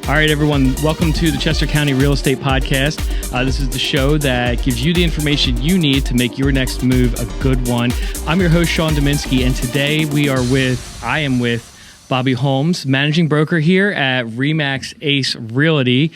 All right, everyone, welcome to the Chester County Real Estate Podcast. This is the show that gives you the information you need to make your next move a good one. I'm your host, Sean Dominski, and today I am with Bobby Hulmes, managing broker here at RE/MAX Ace Realty.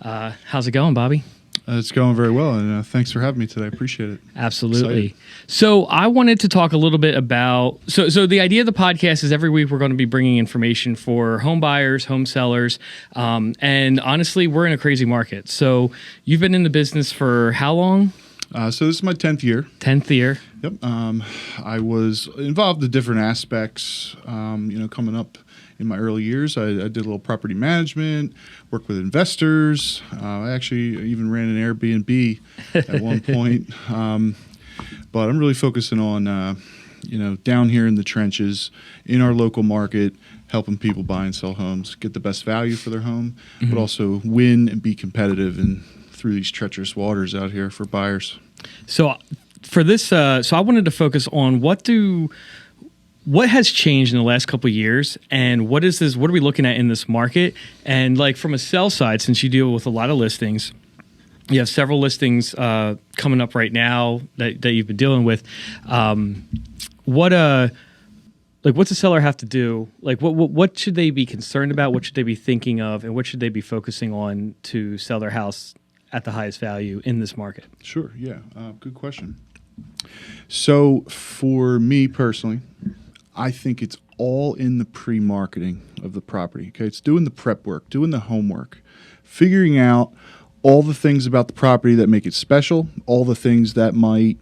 How's it going, Bobby? It's going very well, and thanks for having me today. I appreciate it. Absolutely. Excited. So I wanted to talk a little bit about, so the idea of the podcast is every week we're going to be bringing information for home buyers, home sellers, and honestly, we're in a crazy market. So you've been in the business for how long? So this is my 10th year. 10th year. Yep. I was involved in different aspects, coming up in my early years. I did a little property management, worked with investors. I actually even ran an Airbnb at one point. But I'm really focusing on, down here in the trenches, in our local market, helping people buy and sell homes, get the best value for their home, but also win and be competitive and through these treacherous waters out here for buyers. So for this, I wanted to focus on what has changed in the last couple of years, and what are we looking at in this market? And like from a sell side, since you deal with a lot of listings, you have several listings coming up right now that you've been dealing with. What's a seller have to do? Like what should they be concerned about? What should they be thinking of? And what should they be focusing on to sell their house at the highest value in this market? Sure. Yeah. Good question. So for me personally, I think it's all in the pre-marketing of the property. Okay, it's doing the prep work, doing the homework, figuring out all the things about the property that make it special, all the things that might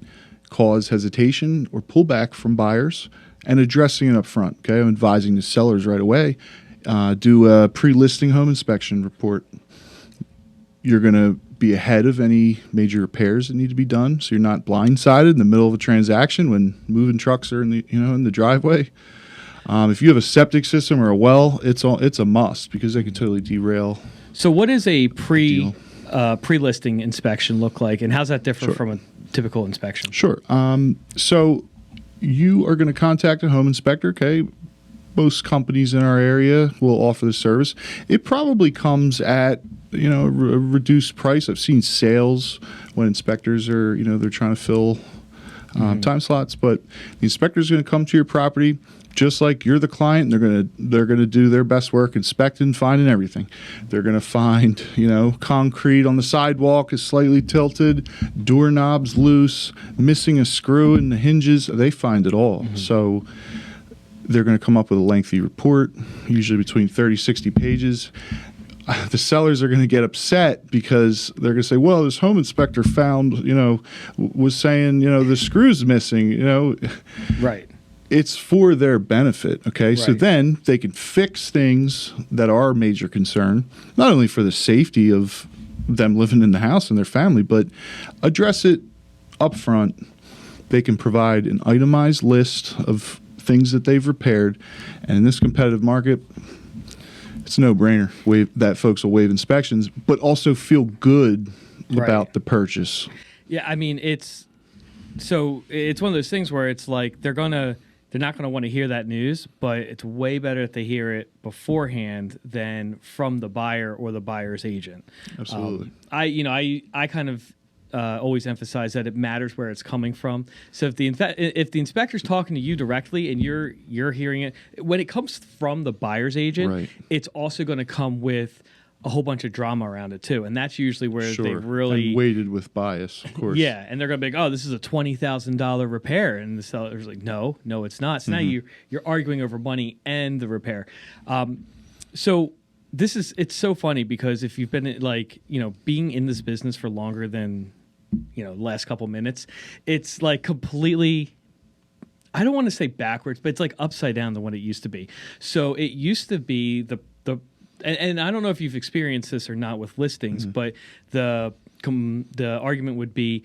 cause hesitation or pullback from buyers, and addressing it up front. Okay, I'm advising the sellers right away. Do a pre-listing home inspection report. You're going to be ahead of any major repairs that need to be done, so you're not blindsided in the middle of a transaction when moving trucks are in the driveway. If you have a septic system or a well, it's a must because they can totally derail. So, what is a pre-listing inspection look like, and how's that differ from a typical inspection? Sure. So you are going to contact a home inspector. Okay. Most companies in our area will offer the service. It probably comes at a reduced price. I've seen sales when inspectors are they're trying to fill time slots, but the inspector is going to come to your property just like you're the client. And they're gonna do their best work, inspecting, finding everything. They're going to find concrete on the sidewalk is slightly tilted, doorknobs loose, missing a screw in the hinges. They find it all. So they're going to come up with a lengthy report, usually between 30, 60 pages. The sellers are going to get upset because they're going to say, well, this home inspector was saying, the screw's missing, Right. It's for their benefit, okay? Right. So then they can fix things that are a major concern, not only for the safety of them living in the house and their family, but address it up front. They can provide an itemized list of things that they've repaired, and in this competitive market, it's a no-brainer that folks will waive inspections, but also feel good about the purchase. Yeah, I mean it's one of those things where it's like they're not gonna want to hear that news, but it's way better if they hear it beforehand than from the buyer or the buyer's agent. Absolutely. I kind of always emphasize that it matters where it's coming from. So if the inspector's talking to you directly and you're hearing it, when it comes from the buyer's agent, it's also going to come with a whole bunch of drama around it too, and that's usually where they really and weighted with bias, of course. Yeah, and they're going to be like, "Oh, this is a $20,000 repair," and the seller's like, "No, it's not." So now you're arguing over money and the repair. So it's so funny because if you've been being in this business for longer than last couple minutes, it's like completely, I don't want to say backwards, but it's like upside down than what it used to be. So it used to be and I don't know if you've experienced this or not with listings, but the argument would be,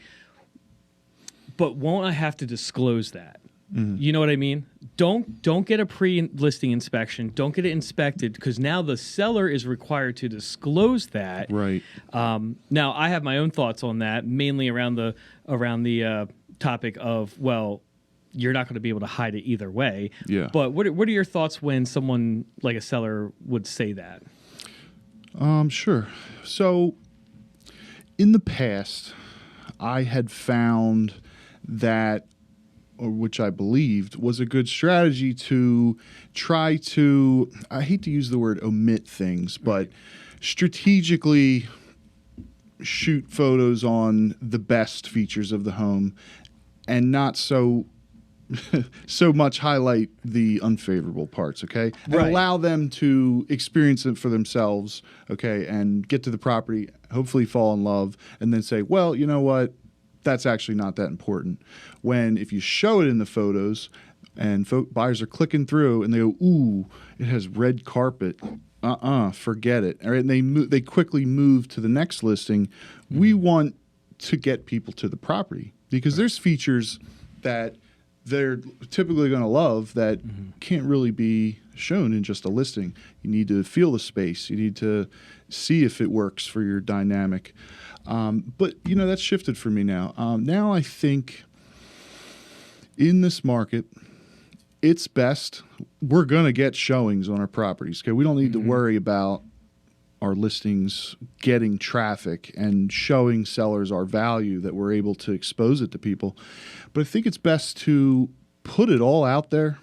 but won't I have to disclose that? You know what I mean? Don't get a pre-listing inspection. Don't get it inspected because now the seller is required to disclose that. Right. Now I have my own thoughts on that, mainly around the topic of, well, you're not going to be able to hide it either way. Yeah. But what are your thoughts when someone like a seller would say that? Sure. So, in the past, I had found that, or which I believed was a good strategy, to try to, I hate to use the word omit things, but strategically shoot photos on the best features of the home and not so much highlight the unfavorable parts, okay? And Right. allow them to experience it for themselves, okay, and get to the property, hopefully fall in love, and then say, well, you know what? That's actually not that important. When if you show it in the photos and buyers are clicking through and they go, ooh, it has red carpet. Forget it. All right, and they quickly move to the next listing. Mm-hmm. We want to get people to the property because there's features that they're typically going to love that can't really be shown in just a listing. You need to feel the space. You need to see if it works for your dynamic. But, you know, that's shifted for me now. Now I think in this market, it's best. We're going to get showings on our properties. Okay, we don't need to worry about our listings getting traffic and showing sellers our value that we're able to expose it to people. But I think it's best to put it all out there,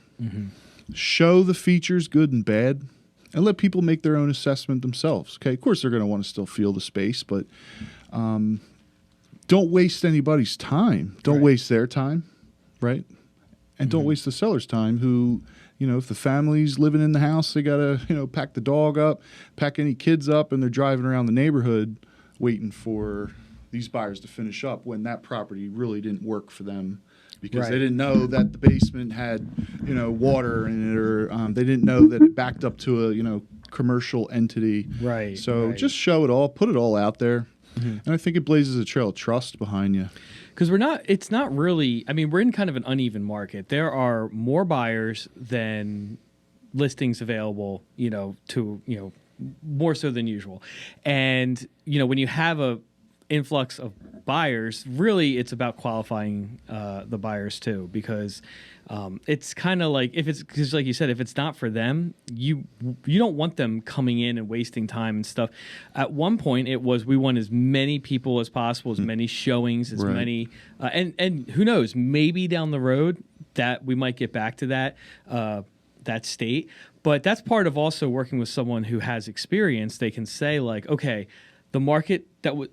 show the features, good and bad, and let people make their own assessment themselves. Okay, of course they're going to want to still feel the space, but don't waste anybody's time. Don't waste their time, right? And don't waste the seller's time who, you know, if the family's living in the house, they got to, you know, pack the dog up, pack any kids up, and they're driving around the neighborhood waiting for these buyers to finish up when that property really didn't work for them because they didn't know that the basement had, you know, water in it, or they didn't know that it backed up to a, you know, commercial entity. Right. So just show it all, put it all out there. And I think it blazes a trail of trust behind you. Because it's not really, I mean, we're in kind of an uneven market. There are more buyers than listings available, you know, more so than usual. And, you know, when you have a influx of buyers, really it's about qualifying the buyers too, because it's kind of like, because like you said, if it's not for them, you don't want them coming in and wasting time and stuff. At one point it was, we want as many people as possible, as many showings, as many, and who knows, maybe down the road that we might get back to that state. But that's part of also working with someone who has experience. They can say like, okay, the market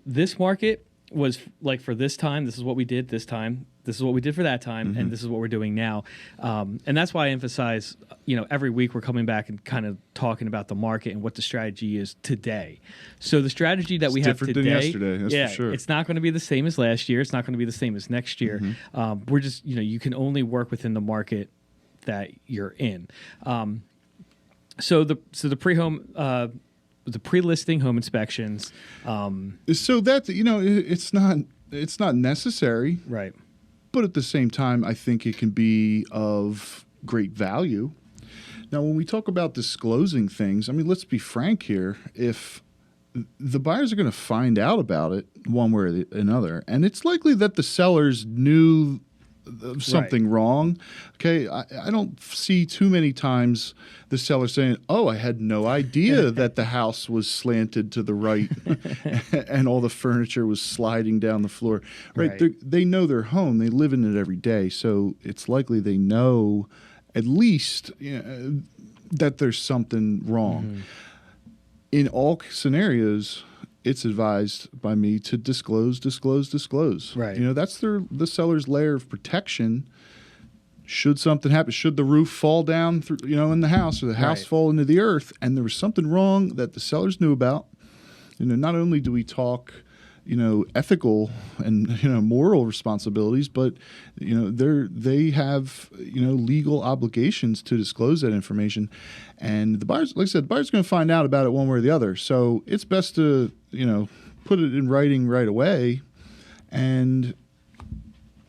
this market was like for this time, this is what we did this time, this is what we did for that time, and this is what we're doing now. And that's why I emphasize, you know, every week we're coming back and kind of talking about the market and what the strategy is today. So the strategy that we have today, different than yesterday, that's for sure. It's not going to be the same as last year. It's not going to be the same as next year. We're just, you know, you can only work within the market that you're in. So the pre-home. The pre-listing home inspections. So that, you know, it's not necessary, Right. but at the same time, I think it can be of great value. Now, when we talk about disclosing things, I mean, let's be frank here. If the buyers are going to find out about it one way or another, and it's likely that the sellers knew something wrong. Okay, I don't see too many times the seller saying, "Oh, I had no idea that the house was slanted to the right and all the furniture was sliding down the floor." Right? They know their home; they live in it every day, so it's likely they know at least, you know, that there's something wrong. In all scenarios, it's advised by me to disclose. Right. You know, that's the seller's layer of protection. Should something happen, should the roof fall down through, you know, in the house, or the house fall into the earth, and there was something wrong that the sellers knew about, you know, not only do we talk, you know, ethical and, you know, moral responsibilities, but, you know, they have, you know, legal obligations to disclose that information. And the buyers, like I said, the buyer's going to find out about it one way or the other. So it's best to, you know, put it in writing right away. And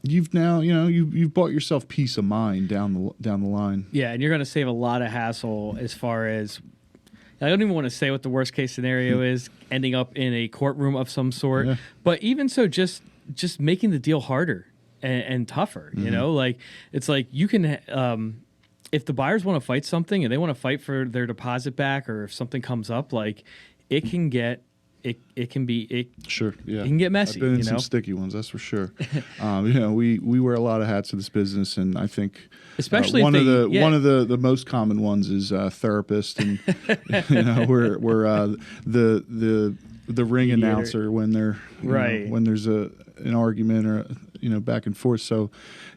you've now, you know, you've bought yourself peace of mind down the line. Yeah, and you're going to save a lot of hassle as far as, I don't even want to say what the worst case scenario is, ending up in a courtroom of some sort. Yeah. But even so, just making the deal harder and tougher. You know, like it's like you can, if the buyers want to fight something and they want to fight for their deposit back, or if something comes up, like it can get Sure, yeah. it can get messy. I've been in you know? some sticky ones, that's for sure. We wear a lot of hats in this business, and I think Especially one of the the most common ones is therapist, and we're the ring Mediator. announcer when they're Right. when there's an argument or back and forth. So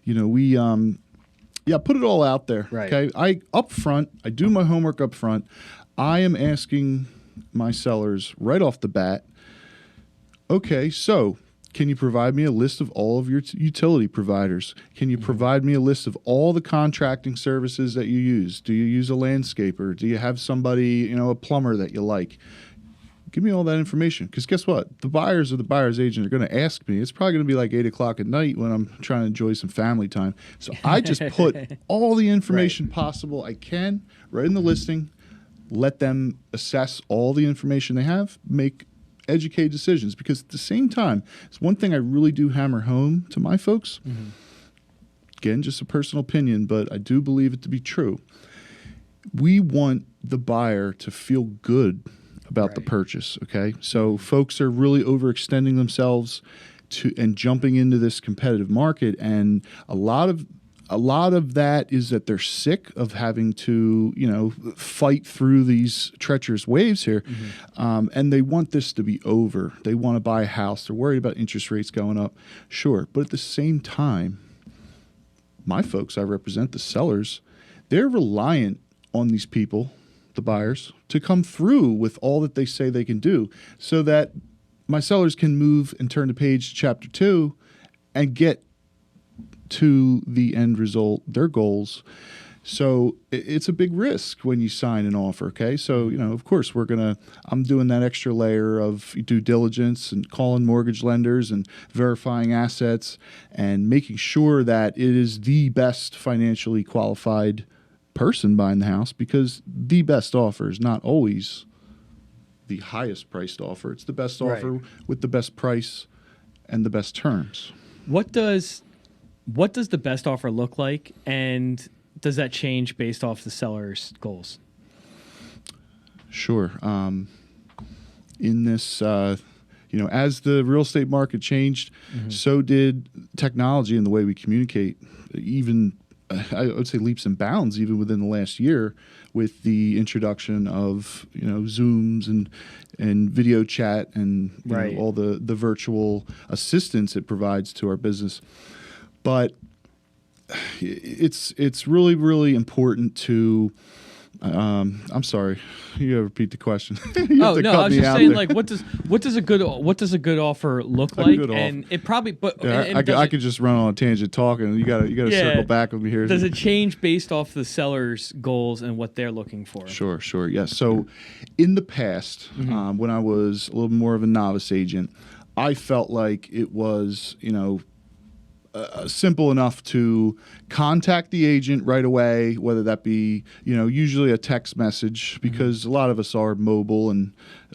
we put it all out there. Right. Okay, I do my homework up front. I am asking my sellers right off the bat, okay, so can you provide me a list of all of your utility providers? Can you provide me a list of all the contracting services that you use? Do you use a landscaper? Do you have somebody, a plumber that you like? Give me all that information, because guess what? The buyers or the buyer's agent are going to ask me. It's probably going to be like 8 o'clock at night when I'm trying to enjoy some family time. So I just put all the information possible I can right in the listing. Let them assess all the information they have, make educated decisions. Because at the same time, it's one thing I really do hammer home to my folks. Mm-hmm. Again, just a personal opinion, but I do believe it to be true. We want the buyer to feel good about the purchase, okay? So folks are really overextending themselves and jumping into this competitive market, and a lot of that is that they're sick of having to, fight through these treacherous waves here. Mm-hmm. And they want this to be over. They want to buy a house. They're worried about interest rates going up. Sure. But at the same time, my folks, I represent the sellers, they're reliant on these people, the buyers, to come through with all that they say they can do, so that my sellers can move and turn the page to chapter 2 and get to the end result, their goals. So it's a big risk when you sign an offer, okay? So, of course, I'm doing that extra layer of due diligence and calling mortgage lenders and verifying assets and making sure that it is the best financially qualified person buying the house, because the best offer is not always the highest priced offer. It's the best offer with the best price and the best terms. What does the best offer look like, and does that change based off the seller's goals? Sure. In this, as the real estate market changed, so did technology and the way we communicate. Even I would say leaps and bounds, even within the last year, with the introduction of Zooms and video chat and all the virtual assistance it provides to our business. But it's really, really important to. I'm sorry. You gotta repeat the question. I was just saying, like, what does a good offer look like? And it probably, I could just run on a tangent talking. You gotta circle back with me here. Does it change based off the seller's goals and what they're looking for? Sure. Yes. So, in the past, when I was a little more of a novice agent, I felt like it was, simple enough to contact the agent right away, whether that be, usually a text message, because a lot of us are mobile and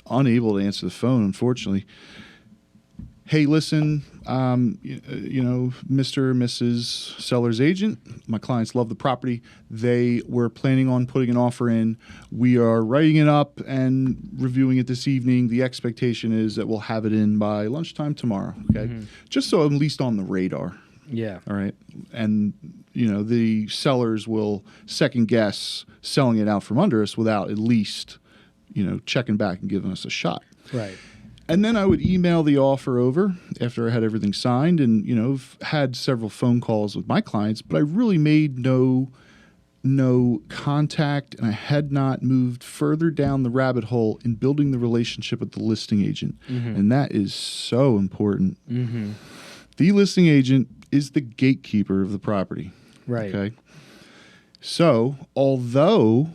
unable to answer the phone, unfortunately. Hey, listen, Mr. or Mrs. Seller's agent, my clients love the property. They were planning on putting an offer in. We are writing it up and reviewing it this evening. The expectation is that we'll have it in by lunchtime tomorrow, okay? Just so I'm at least on the radar. Yeah. All right. And, the sellers will second guess selling it out from under us without at least, checking back and giving us a shot. Right. And then I would email the offer over after I had everything signed, and, I've had several phone calls with my clients, but I really made no contact, and I had not moved further down the rabbit hole in building the relationship with the listing agent. And that is so important. The listing agent is the gatekeeper of the property. Right. Okay. So, although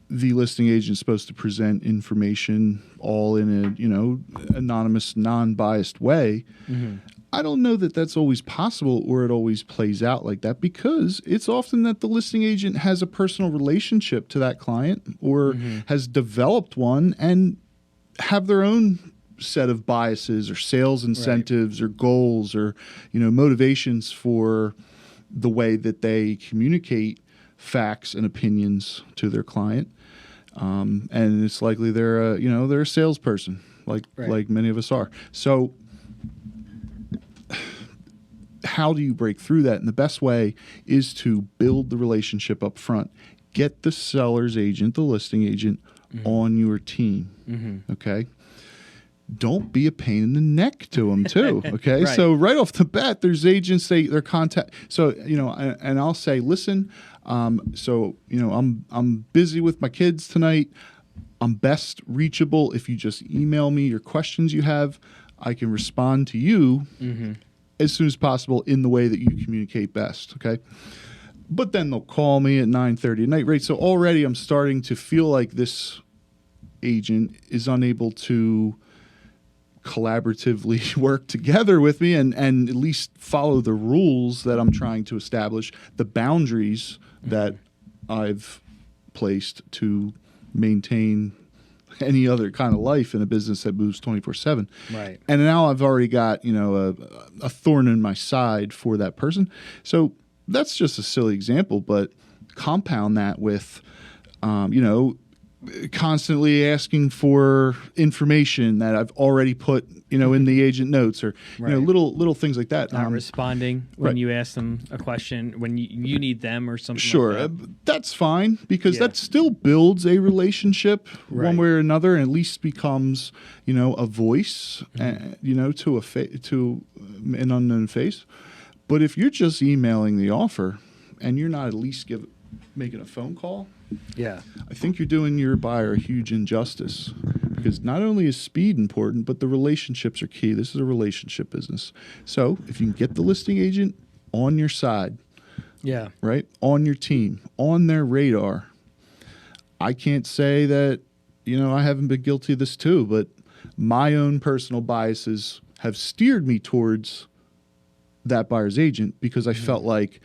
the listing agent is supposed to present information all in a, anonymous, non-biased way, I don't know that that's always possible, or it always plays out like that, because it's often that the listing agent has a personal relationship to that client, or has developed one and have their own set of biases or sales incentives or goals or motivations for the way that they communicate facts and opinions to their client. and it's likely they're a salesperson, like many of us are. So how do you break through that? And the best way is to build the relationship up front. Get the seller's agent, the listing agent, on your team. Okay. Don't be a pain in the neck to them too. Okay. Right. So right off the bat, there's agents, they're contact. So, and I'll say, listen, I'm busy with my kids tonight. I'm best reachable if you just email me your questions you have. I can respond to you as soon as possible in the way that you communicate best. Okay. But then they'll call me at 9:30 at night, right? So already I'm starting to feel like this agent is unable to collaboratively work together with me and at least follow the rules that I'm trying to establish, the boundaries that I've placed to maintain any other kind of life in a business that moves 24/7. Right. And now I've already got, a thorn in my side for that person. So that's just a silly example, but compound that with, constantly asking for information that I've already put, in the agent notes or, little things like that. Not responding when right. you ask them a question, when you need them or something Sure. like that. That's fine because that still builds a relationship one way or another, and at least becomes, a voice, to an unknown face. But if you're just emailing the offer and you're not at least making a phone call, I think you're doing your buyer a huge injustice, because not only is speed important, but the relationships are key. This is a relationship business. So if you can get the listing agent on your side, right, on your team, on their radar, I can't say that, I haven't been guilty of this too, but my own personal biases have steered me towards that buyer's agent because I felt like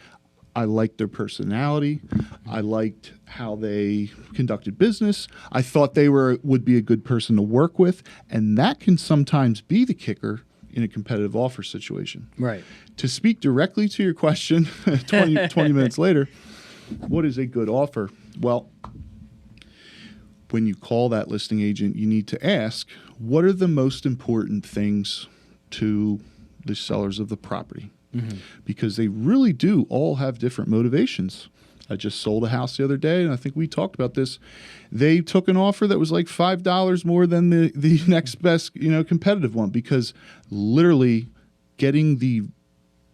I liked their personality. I liked how they conducted business. I thought they would be a good person to work with. And that can sometimes be the kicker in a competitive offer situation. Right. To speak directly to your question 20 minutes later, what is a good offer? Well, when you call that listing agent, you need to ask, what are the most important things to the sellers of the property? Because they really do all have different motivations. I just sold a house the other day, and I think we talked about this. They took an offer that was like $5 more than the next best, competitive one, because literally getting the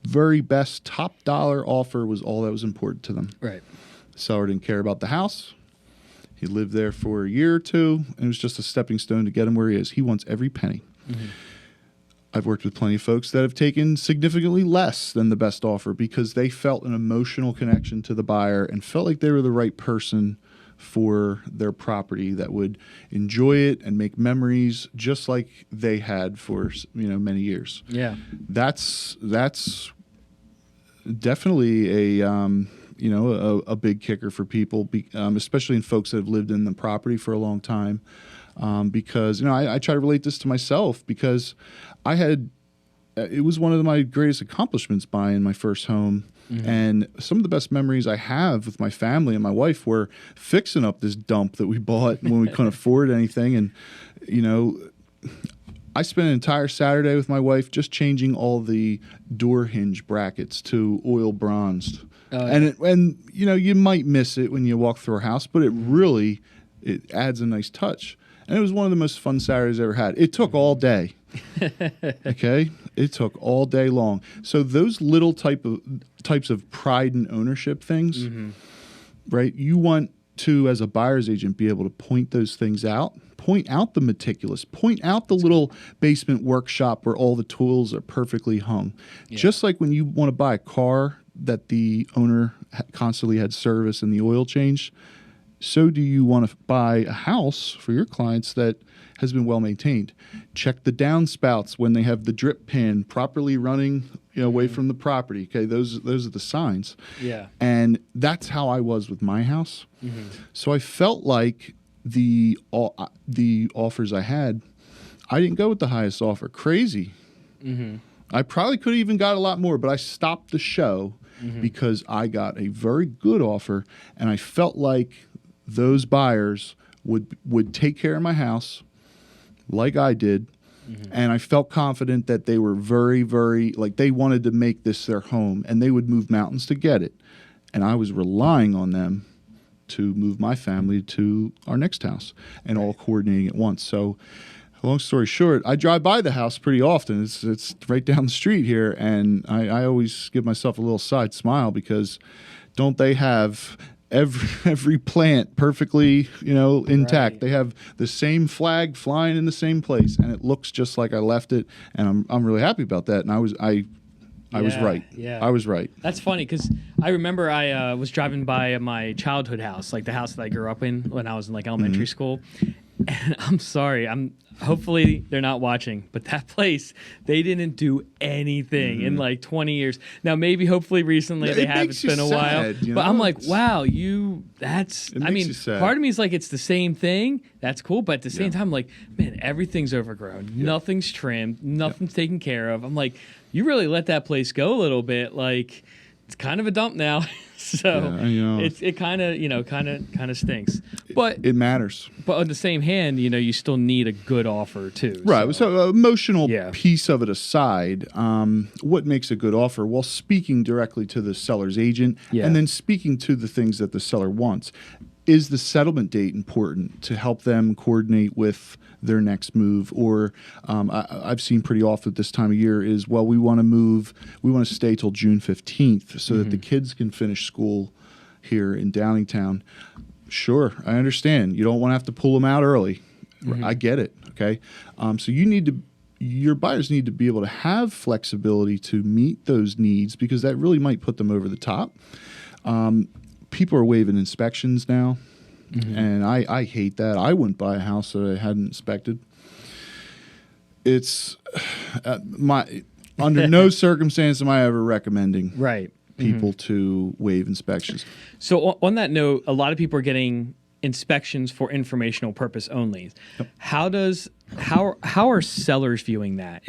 very best top dollar offer was all that was important to them. Right. The seller didn't care about the house. He lived there for a year or two, and it was just a stepping stone to get him where he is. He wants every penny. I've worked with plenty of folks that have taken significantly less than the best offer because they felt an emotional connection to the buyer and felt like they were the right person for their property that would enjoy it and make memories just like they had for, many years. Yeah. That's definitely a big kicker for people, especially in folks that have lived in the property for a long time. Because, I try to relate this to myself because it was one of my greatest accomplishments buying my first home. And some of the best memories I have with my family and my wife were fixing up this dump that we bought when we couldn't afford anything. And, I spent an entire Saturday with my wife just changing all the door hinge brackets to oil bronzed. And you might miss it when you walk through our house, but it adds a nice touch. And it was one of the most fun Saturdays I ever had. It took all day. Okay? It took all day long. So those little types of pride and ownership things, right? You want to, as a buyer's agent, be able to point those things out, point out the meticulous, point out the little basement workshop where all the tools are perfectly hung. Yeah. Just like when you want to buy a car that the owner constantly had service and the oil changed, so do you want to buy a house for your clients that has been well maintained. Check the downspouts when they have the drip pan properly running away from the property. Okay, those are the signs. Yeah. And that's how I was with my house. So I felt like the offers I had, I didn't go with the highest offer. Crazy. I probably could have even got a lot more, but I stopped the show because I got a very good offer, and I felt like those buyers would take care of my house like I did. And I felt confident that they were very, very, like they wanted to make this their home and they would move mountains to get it. And I was relying on them to move my family to our next house and all coordinating at once. So long story short, I drive by the house pretty often. It's right down the street here. And I always give myself a little side smile because don't they have every plant perfectly, intact. Right. They have the same flag flying in the same place, and it looks just like I left it. And I'm really happy about that. And I was right. Yeah. I was right. That's funny because I remember I was driving by my childhood house, like the house that I grew up in when I was in like elementary school. And I'm sorry, hopefully they're not watching, but that place, they didn't do anything in like 20 years. Now maybe hopefully recently they have. It's been a while. But I'm like, wow, I mean, part of me is like it's the same thing. That's cool, but at the same time, like, man, everything's overgrown. Nothing's trimmed, nothing's taken care of. I'm like, you really let that place go a little bit. Like, it's kind of a dump now. So it kind of stinks. But it matters. But on the same hand, you still need a good offer too. Right. So emotional piece of it aside, what makes a good offer? Well, speaking directly to the seller's agent and then speaking to the things that the seller wants. Is the settlement date important to help them coordinate with their next move? Or I've seen pretty often at this time of year is, well, we want to stay till June 15th so that the kids can finish school here in Downingtown. Sure, I understand. You don't want to have to pull them out early. I get it, okay? So your buyers need to be able to have flexibility to meet those needs because that really might put them over the top. People are waiving inspections now, and I hate that. I wouldn't buy a house that I hadn't inspected. It's under no circumstance am I ever recommending people to waive inspections. So on that note, a lot of people are getting inspections for informational purpose only. Yep. How are sellers viewing that?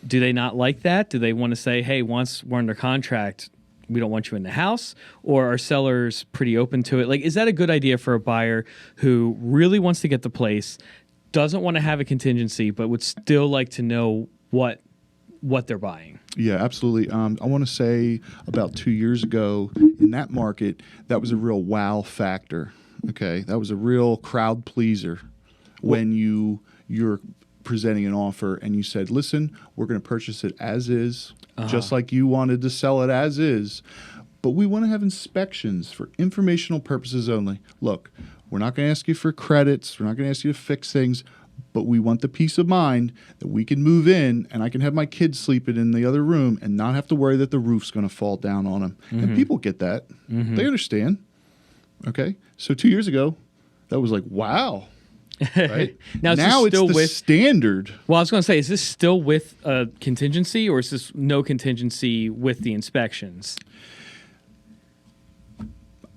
Do they not like that? Do they want to say, hey, once we're under contract, we don't want you in the house? Or are sellers pretty open to it? Like, is that a good idea for a buyer who really wants to get the place, doesn't want to have a contingency, but would still like to know what they're buying? Yeah, absolutely. I want to say about 2 years ago in that market, that was a real wow factor. Okay, that was a real crowd pleaser when you're presenting an offer and you said, listen, we're going to purchase it as is, just like you wanted to sell it as is, but we want to have inspections for informational purposes only. Look, we're not going to ask you for credits. We're not going to ask you to fix things, but we want the peace of mind that we can move in and I can have my kids sleeping in the other room and not have to worry that the roof's going to fall down on them. And people get that. They understand. Okay? So 2 years ago, that was like, wow. Right? now it's still the standard. Well, I was going to say, is this still with a contingency or is this no contingency with the inspections?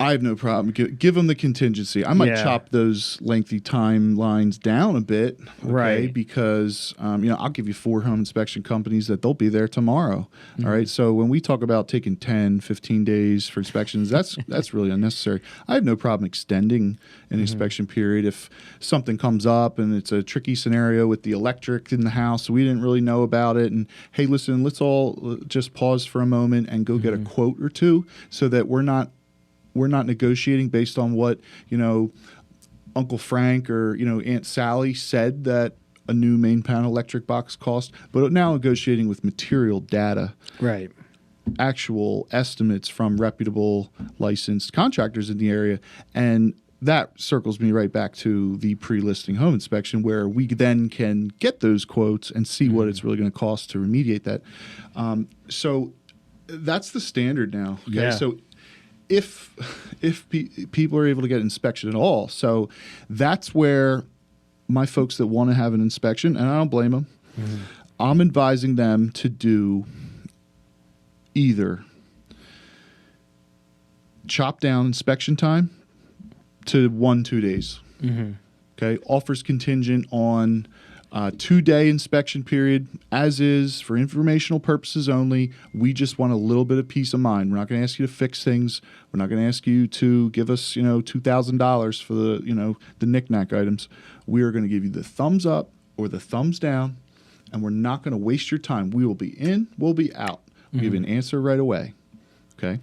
I have no problem. Give them the contingency. I might chop those lengthy timelines down a bit, okay? Right? Because I'll give you 4 home inspection companies that they'll be there tomorrow. All right. So when we talk about taking 10, 15 days for inspections, that's really unnecessary. I have no problem extending an inspection period if something comes up and it's a tricky scenario with the electric in the house. So we didn't really know about it. And hey, listen, let's all just pause for a moment and go get a quote or two so that we're not negotiating based on what, Uncle Frank or, Aunt Sally said that a new main panel electric box cost, but now negotiating with material data. Right. Actual estimates from reputable licensed contractors in the area. And that circles me right back to the pre-listing home inspection where we then can get those quotes and see what it's really going to cost to remediate that. So that's the standard now. Okay. Yeah. So if people are able to get inspection at all. So that's where my folks that want to have an inspection, and I don't blame them, I'm advising them to do either chop down inspection time to 1-2 days. Okay, offers contingent on 2-day inspection period, as is, for informational purposes only. We just want a little bit of peace of mind. We're not going to ask you to fix things. We're not going to ask you to give us, $2,000 for the knick-knack items. We are going to give you the thumbs up or the thumbs down, and we're not going to waste your time. We will be in, we'll be out. We'll give you an answer right away. Okay?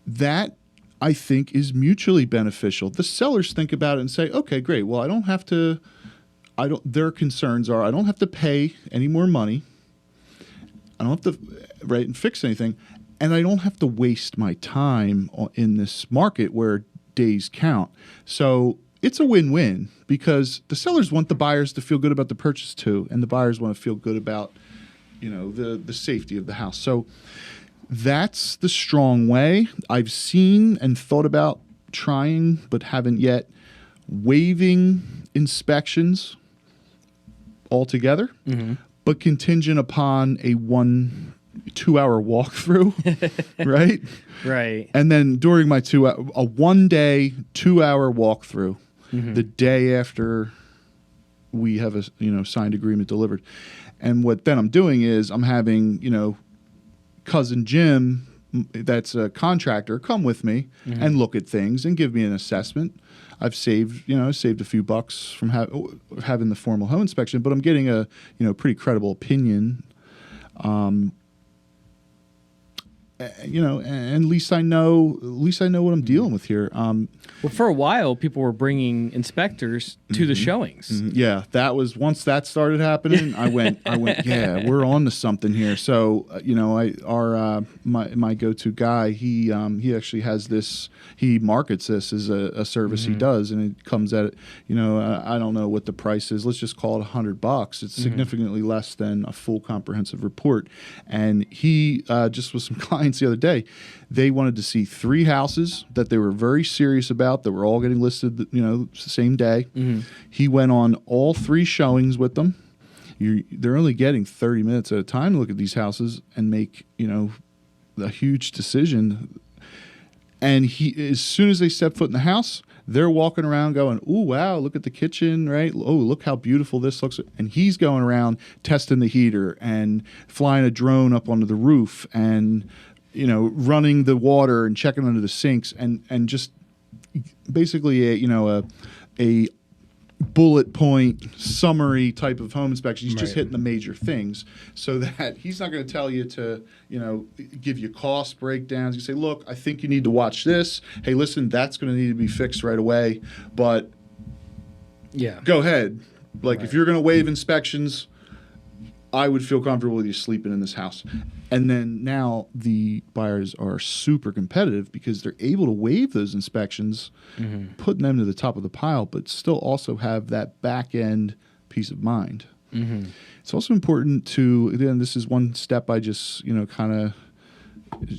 That, I think, is mutually beneficial. The sellers think about it and say, okay, great. Well, their concerns are I don't have to pay any more money. I don't have to and fix anything. And I don't have to waste my time in this market where days count. So it's a win-win because the sellers want the buyers to feel good about the purchase too. And the buyers want to feel good about, the safety of the house. So that's the strong way. I've seen and thought about trying, but haven't yet, waiving inspections altogether, but contingent upon a 2-hour walkthrough, right? Right. And then during my 1-day, 2-hour walkthrough, the day after we have a signed agreement delivered. And what then I'm doing is I'm having cousin Jim, that's a contractor, come with me and look at things and give me an assessment. I've saved a few bucks from having the formal home inspection, but I'm getting a pretty credible opinion. And at least I know what I'm dealing with here. Well, for a while, people were bringing inspectors to the showings. Yeah, that was once that started happening. I went. Yeah, we're on to something here. So, my go-to guy, he actually has this. He markets this as a service he does, and it comes at I don't know what the price is. Let's just call it $100. It's significantly less than a full comprehensive report. And he just with some clients the other day. They wanted to see 3 houses that they were very serious about that were all getting listed, the same day. He went on all 3 showings with them. They're only getting 30 minutes at a time to look at these houses and make, a huge decision. And as soon as they step foot in the house, they're walking around going, "Ooh, wow, look at the kitchen, right? Oh, look how beautiful this looks." And he's going around testing the heater and flying a drone up onto the roof and running the water and checking under the sinks and just basically a bullet point summary type of home inspection. He's just hitting the major things so that he's not going to tell you to, give you cost breakdowns. You say, "Look, I think you need to watch this. Hey, listen, that's going to need to be fixed right away, but go ahead. If you're going to waive inspections, I would feel comfortable with you sleeping in this house." And then now the buyers are super competitive because they're able to waive those inspections, putting them to the top of the pile, but still also have that back end peace of mind. It's also important to, again, this is one step I just, kind of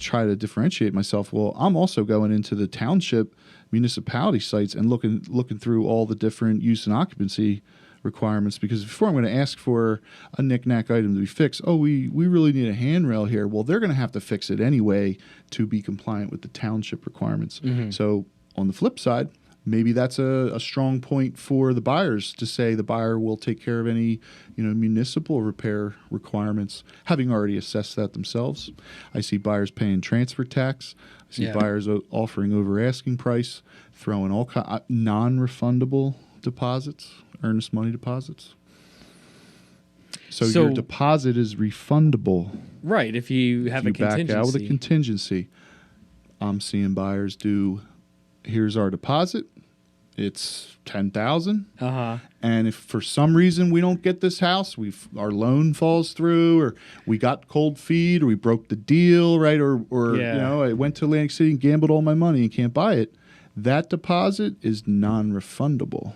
try to differentiate myself. Well, I'm also going into the township municipality sites and looking through all the different use and occupancy requirements, because before I'm going to ask for a knick-knack item to be fixed, we really need a handrail here. Well, they're going to have to fix it anyway to be compliant with the township requirements. So on the flip side, maybe that's a strong point for the buyers to say the buyer will take care of any municipal repair requirements, having already assessed that themselves. I see buyers paying transfer tax. I see buyers offering over asking price, throwing all non-refundable deposits, earnest money deposits. So your deposit is refundable. Right, if you have a contingency. Back out with a contingency. I'm seeing buyers do, here's our deposit. It's $10,000. And if for some reason we don't get this house, our loan falls through, or we got cold feet, or we broke the deal, right? Or I went to Atlantic City and gambled all my money and can't buy it. That deposit is non-refundable.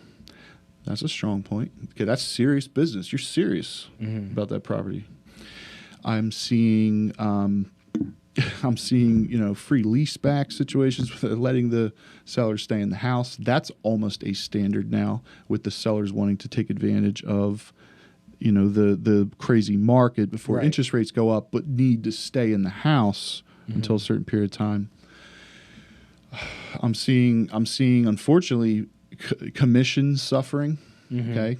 That's a strong point. Okay, that's serious business. You're serious about that property. I'm seeing free lease back situations with letting the seller stay in the house. That's almost a standard now, with the sellers wanting to take advantage of the crazy market before interest rates go up, but need to stay in the house until a certain period of time. I'm seeing unfortunately commissions suffering. Okay.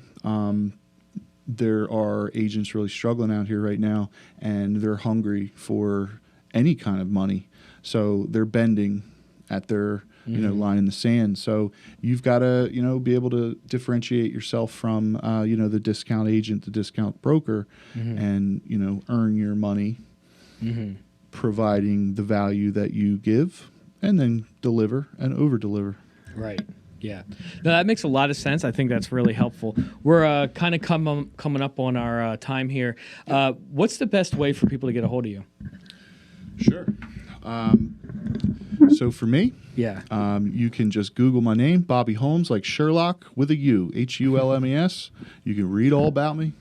there are agents really struggling out here right now, and they're hungry for any kind of money. So they're bending at their line in the sand. So you've got to be able to differentiate yourself from the discount agent, the discount broker, and earn your money, providing the value that you give, and then deliver and over deliver. Right. Yeah. No, that makes a lot of sense. I think that's really helpful. We're kind of coming up on our time here. What's the best way for people to get a hold of you? Sure. So for me, you can just Google my name, Bobby Hulmes, like Sherlock with a U, Hulmes. You can read all about me.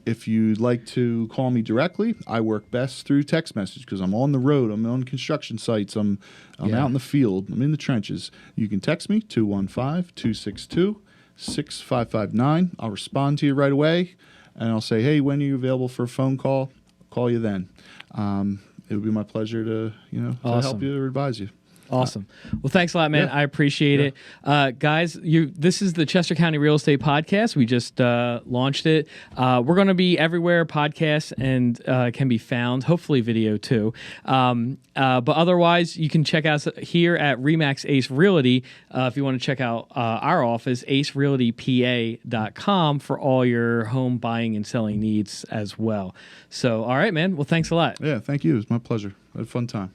If you'd like to call me directly, I work best through text message because I'm on the road. I'm on construction sites. I'm out in the field. I'm in the trenches. You can text me, 215-262-6559. I'll respond to you right away, and I'll say, hey, when are you available for a phone call? I'll call you then. It would be my pleasure to to help you or advise you. Awesome. Well, thanks a lot, man. Yeah. I appreciate it. Guys, this is the Chester County Real Estate Podcast. We just launched it. We're going to be everywhere podcasts and can be found, hopefully video too. But otherwise, you can check us here at RE/MAX Ace Realty. If you want to check out our office, acerealtypa.com for all your home buying and selling needs as well. So, all right, man. Well, thanks a lot. Yeah, thank you. It was my pleasure. I had a fun time.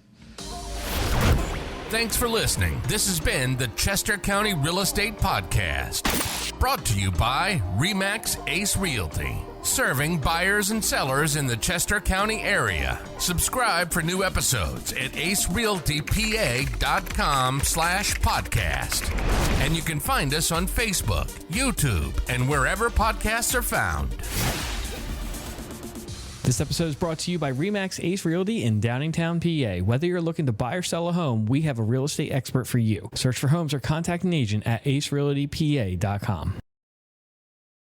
Thanks for listening. This has been the Chester County Real Estate Podcast, brought to you by RE/MAX Ace Realty, serving buyers and sellers in the Chester County area. Subscribe for new episodes at acerealtypa.com/podcast. And you can find us on Facebook, YouTube, and wherever podcasts are found. This episode is brought to you by RE/MAX Ace Realty in Downingtown, PA. Whether you're looking to buy or sell a home, we have a real estate expert for you. Search for homes or contact an agent at acerealtypa.com.